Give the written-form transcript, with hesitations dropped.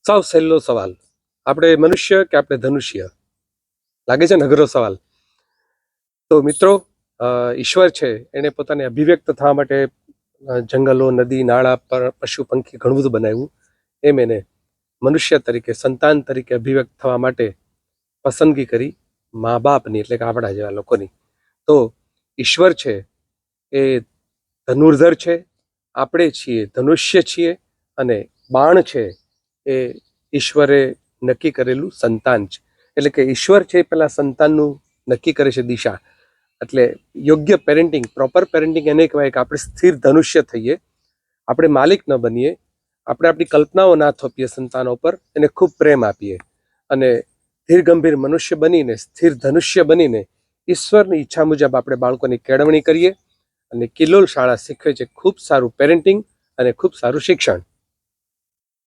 સાવ સહેલો સવાલ, આપણે મનુષ્ય કે આપણે ધનુષ્ય? લાગે છે ને અઘરો સવાલ. તો મિત્રો, ઈશ્વર છે એણે પોતાને અભિવ્યક્ત થવા માટે જંગલો, નદી, નાળા, પર પશુ, પંખી ઘણું બધું બનાવ્યું. એમ એને મનુષ્ય તરીકે, સંતાન તરીકે અભિવ્યક્ત થવા માટે પસંદગી કરી મા બાપની, એટલે કે આપણા જેવા લોકોની. તો ઈશ્વર છે એ ધનુર્ધર છે, આપણે છીએ ધનુષ્ય છીએ, અને બાણ છે એ ઈશ્વરે નક્કી કરેલું સંતાન છે. એટલે કે ઈશ્વર છે એ પેલા સંતાનનું નક્કી કરે છે દિશા. એટલે યોગ્ય પેરેન્ટિંગ, પ્રોપર પેરેન્ટિંગ એને કહેવાય કે આપણે સ્થિર ધનુષ્ય થઈએ, આપણે માલિક ન બનીએ, આપણે આપણી કલ્પનાઓ ના થોપીએ સંતાનો પર, એને ખૂબ પ્રેમ આપીએ, અને ધીર ગંભીર મનુષ્ય બનીને, સ્થિર ધનુષ્ય બનીને ઈશ્વરની ઈચ્છા મુજબ આપણે બાળકોની કેળવણી કરીએ. અને કિલોલ શાળા શીખવે છે ખૂબ સારું પેરેન્ટિંગ અને ખૂબ સારું શિક્ષણ.